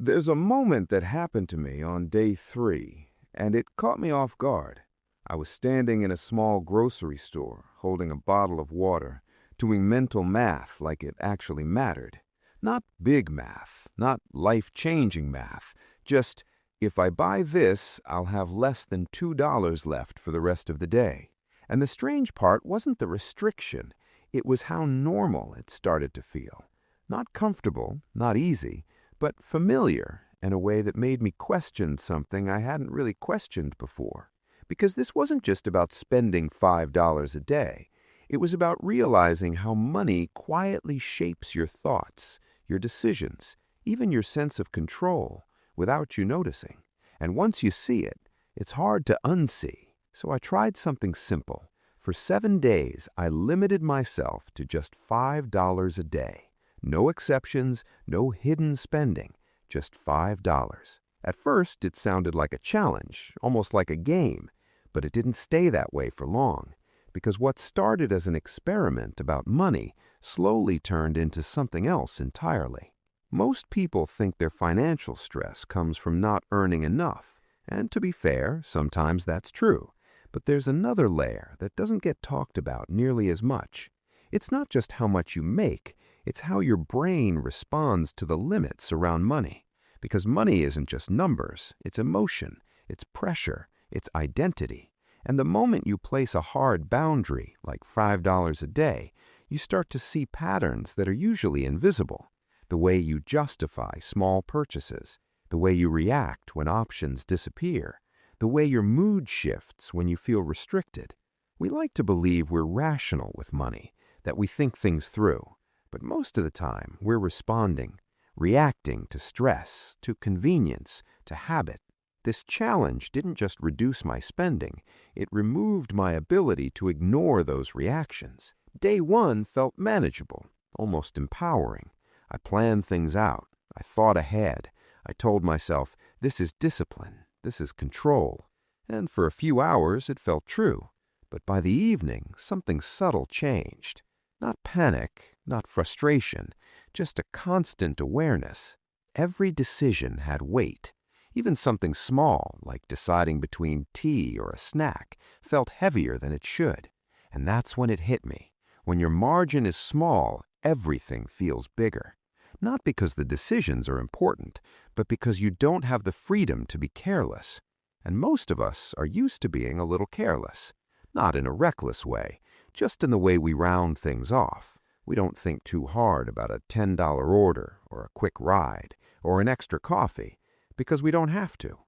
There's a moment that happened to me on day 3, and it caught me off guard. I was standing in a small grocery store, holding a bottle of water, doing mental math like it actually mattered. Not big math, not life-changing math, just, if I buy this, I'll have less than $2 left for the rest of the day. And the strange part wasn't the restriction, it was how normal it started to feel. Not comfortable, not easy, but familiar in a way that made me question something I hadn't really questioned before. Because this wasn't just about spending $5 a day. It was about realizing how money quietly shapes your thoughts, your decisions, even your sense of control, without you noticing. And once you see it, it's hard to unsee. So I tried something simple. For 7 days, I limited myself to just $5 a day. No exceptions, no hidden spending, just $5. At first, it sounded like a challenge, almost like a game, but it didn't stay that way for long, because what started as an experiment about money slowly turned into something else entirely. Most people think their financial stress comes from not earning enough, and to be fair, sometimes that's true, but there's another layer that doesn't get talked about nearly as much. It's not just how much you make, it's how your brain responds to the limits around money. Because money isn't just numbers, it's emotion, it's pressure, it's identity. And the moment you place a hard boundary, like $5 a day, you start to see patterns that are usually invisible. The way you justify small purchases, the way you react when options disappear, the way your mood shifts when you feel restricted. We like to believe we're rational with money, that we think things through. But most of the time, we're responding, reacting to stress, to convenience, to habit. This challenge didn't just reduce my spending, it removed my ability to ignore those reactions. Day 1 felt manageable, almost empowering. I planned things out. I thought ahead. I told myself, this is discipline, this is control. And for a few hours, it felt true. But by the evening, something subtle changed. Not panic, not frustration, just a constant awareness. Every decision had weight. Even something small, like deciding between tea or a snack, felt heavier than it should. And that's when it hit me. When your margin is small, everything feels bigger. Not because the decisions are important, but because you don't have the freedom to be careless. And most of us are used to being a little careless. Not in a reckless way, just in the way we round things off. We don't think too hard about a $10 order or a quick ride or an extra coffee because we don't have to.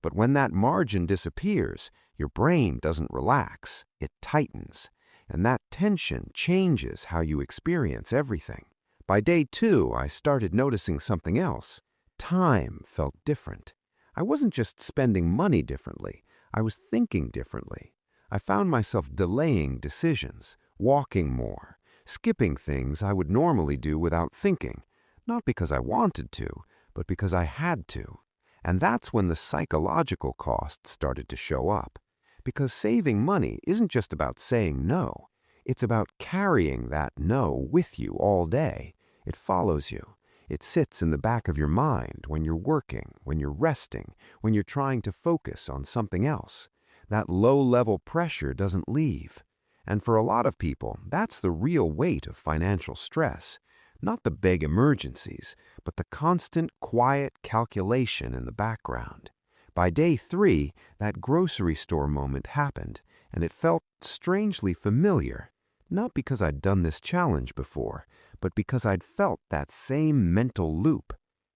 But when that margin disappears, your brain doesn't relax, it tightens. And that tension changes how you experience everything. By day 2, I started noticing something else. Time felt different. I wasn't just spending money differently, I was thinking differently. I found myself delaying decisions, walking more, skipping things I would normally do without thinking, not because I wanted to, but because I had to. And that's when the psychological cost started to show up. Because saving money isn't just about saying no. It's about carrying that no with you all day. It follows you. It sits in the back of your mind when you're working, when you're resting, when you're trying to focus on something else. That low-level pressure doesn't leave. And for a lot of people, that's the real weight of financial stress. Not the big emergencies, but the constant, quiet calculation in the background. By day 3, that grocery store moment happened, and it felt strangely familiar. Not because I'd done this challenge before, but because I'd felt that same mental loop.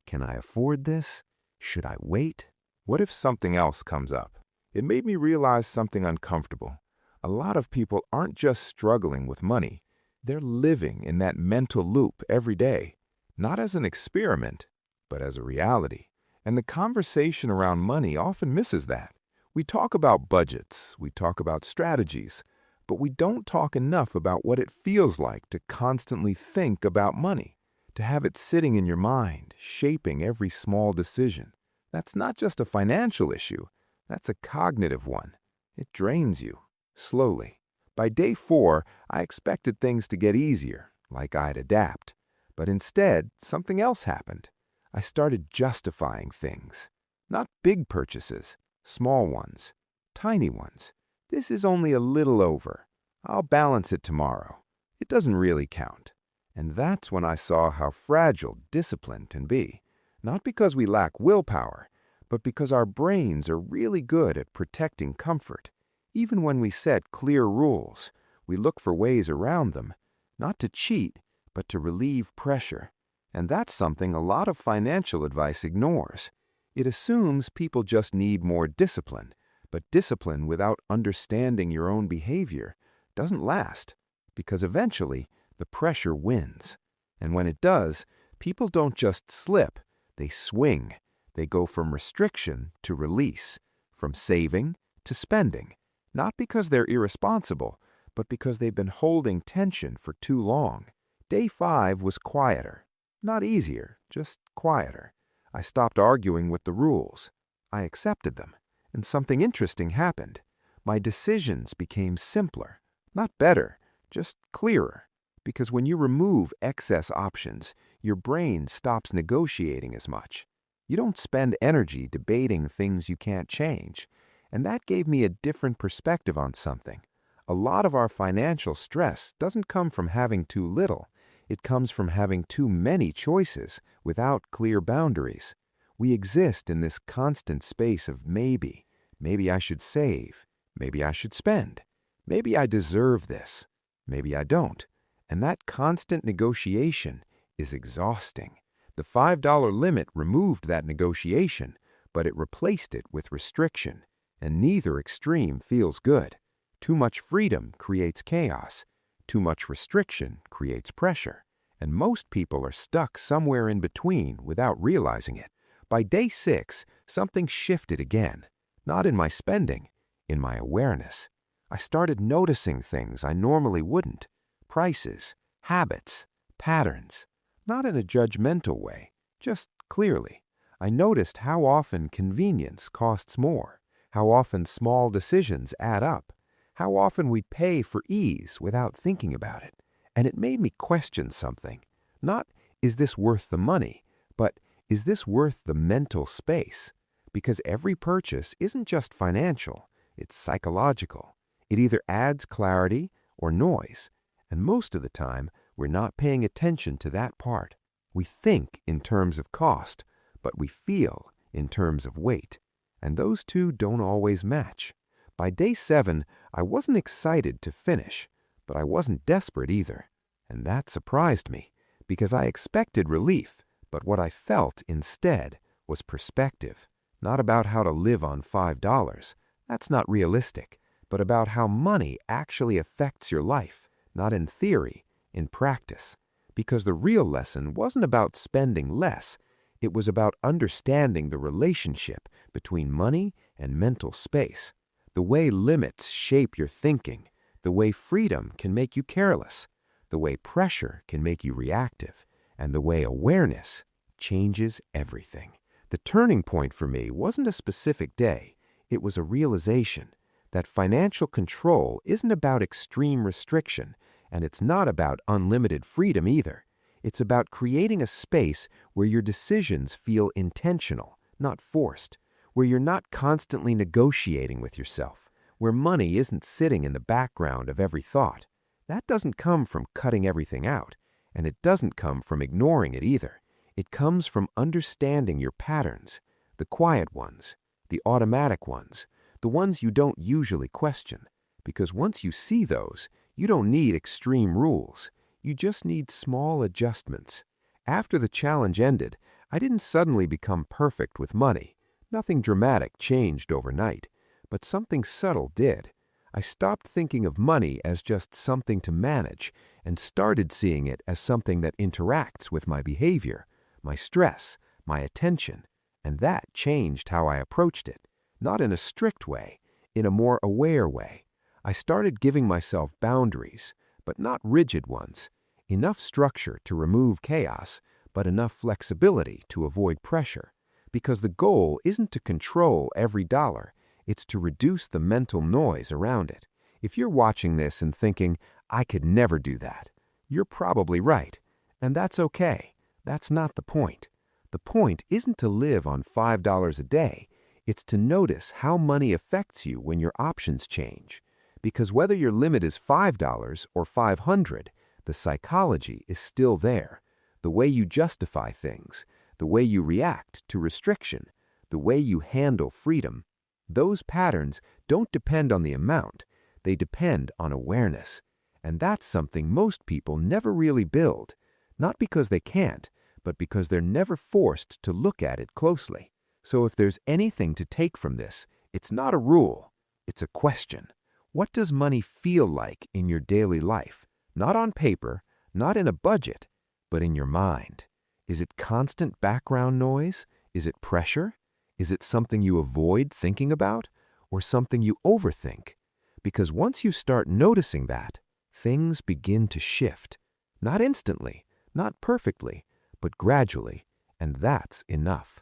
Can I afford this? Should I wait? What if something else comes up? It made me realize something uncomfortable. A lot of people aren't just struggling with money. They're living in that mental loop every day, not as an experiment, but as a reality. And the conversation around money often misses that. We talk about budgets, we talk about strategies, but we don't talk enough about what it feels like to constantly think about money, to have it sitting in your mind, shaping every small decision. That's not just a financial issue, that's a cognitive one. It drains you, slowly. By day 4, I expected things to get easier, like I'd adapt. But instead, something else happened. I started justifying things. Not big purchases, small ones, tiny ones. This is only a little over. I'll balance it tomorrow. It doesn't really count. And that's when I saw how fragile discipline can be. Not because we lack willpower, but because our brains are really good at protecting comfort. Even when we set clear rules, we look for ways around them, not to cheat, but to relieve pressure. And that's something a lot of financial advice ignores. It assumes people just need more discipline, but discipline without understanding your own behavior doesn't last, because eventually the pressure wins. And when it does, people don't just slip, they swing. They go from restriction to release, from saving to spending, not because they're irresponsible, but because they've been holding tension for too long. Day 5 was quieter. Not easier, just quieter. I stopped arguing with the rules. I accepted them, and something interesting happened. My decisions became simpler, not better, just clearer. Because when you remove excess options, your brain stops negotiating as much. You don't spend energy debating things you can't change. And that gave me a different perspective on something. A lot of our financial stress doesn't come from having too little. It comes from having too many choices without clear boundaries. We exist in this constant space of maybe. Maybe I should save. Maybe I should spend. Maybe I deserve this. Maybe I don't. And that constant negotiation is exhausting. The $5 limit removed that negotiation, but it replaced it with restriction, and neither extreme feels good. Too much freedom creates chaos. Too much restriction creates pressure. And most people are stuck somewhere in between without realizing it. By day 6, something shifted again. Not in my spending, in my awareness. I started noticing things I normally wouldn't. Prices, habits, patterns. Not in a judgmental way, just clearly. I noticed how often convenience costs more, how often small decisions add up, how often we pay for ease without thinking about it. And it made me question something. Not, is this worth the money, but is this worth the mental space? Because every purchase isn't just financial, it's psychological. It either adds clarity or noise, and most of the time, we're not paying attention to that part. We think in terms of cost, but we feel in terms of weight. And those two don't always match. By day 7, I wasn't excited to finish, but I wasn't desperate either. And that surprised me, because I expected relief, but what I felt instead was perspective. Not about how to live on $5. That's not realistic, but about how money actually affects your life, not in theory, in practice. Because the real lesson wasn't about spending less, it was about understanding the relationship between money and mental space, the way limits shape your thinking, the way freedom can make you careless, the way pressure can make you reactive, and the way awareness changes everything. The turning point for me wasn't a specific day, it was a realization that financial control isn't about extreme restriction, and it's not about unlimited freedom either. It's about creating a space where your decisions feel intentional, not forced, where you're not constantly negotiating with yourself, where money isn't sitting in the background of every thought. That doesn't come from cutting everything out, and it doesn't come from ignoring it either. It comes from understanding your patterns, the quiet ones, the automatic ones, the ones you don't usually question. Because once you see those, you don't need extreme rules. You just need small adjustments. After the challenge ended, I didn't suddenly become perfect with money. Nothing dramatic changed overnight, but something subtle did. I stopped thinking of money as just something to manage and started seeing it as something that interacts with my behavior, my stress, my attention, and that changed how I approached it. Not in a strict way, in a more aware way. I started giving myself boundaries, but not rigid ones. Enough structure to remove chaos, but enough flexibility to avoid pressure. Because the goal isn't to control every dollar, it's to reduce the mental noise around it. If you're watching this and thinking, I could never do that, you're probably right. And that's okay. That's not the point. The point isn't to live on $5 a day. It's to notice how money affects you when your options change. Because whether your limit is $5 or $500, the psychology is still there. The way you justify things, the way you react to restriction, the way you handle freedom, those patterns don't depend on the amount, they depend on awareness. And that's something most people never really build, not because they can't, but because they're never forced to look at it closely. So if there's anything to take from this, it's not a rule, it's a question. What does money feel like in your daily life? Not on paper, not in a budget, but in your mind. Is it constant background noise? Is it pressure? Is it something you avoid thinking about? Or something you overthink? Because once you start noticing that, things begin to shift. Not instantly, not perfectly, but gradually, and that's enough.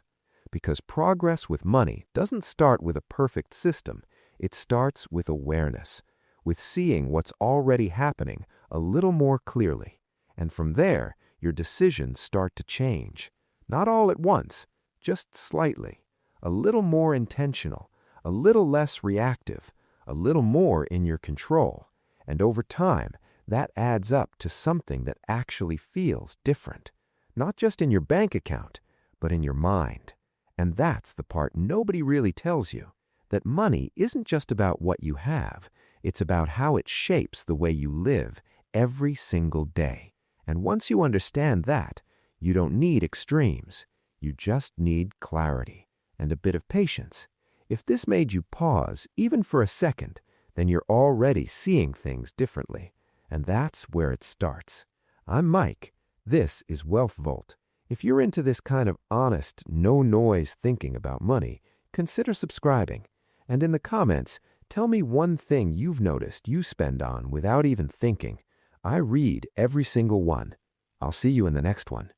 Because progress with money doesn't start with a perfect system, it starts with awareness, with seeing what's already happening a little more clearly. And from there, your decisions start to change. Not all at once, just slightly. A little more intentional, a little less reactive, a little more in your control. And over time, that adds up to something that actually feels different. Not just in your bank account, but in your mind. And that's the part nobody really tells you, that money isn't just about what you have, it's about how it shapes the way you live every single day. And once you understand that, you don't need extremes. You just need clarity and a bit of patience. If this made you pause, even for a second, then you're already seeing things differently. And that's where it starts. I'm Mike. This is Wealthvolt. If you're into this kind of honest, no-noise thinking about money, consider subscribing. And in the comments, tell me one thing you've noticed you spend on without even thinking. I read every single one. I'll see you in the next one.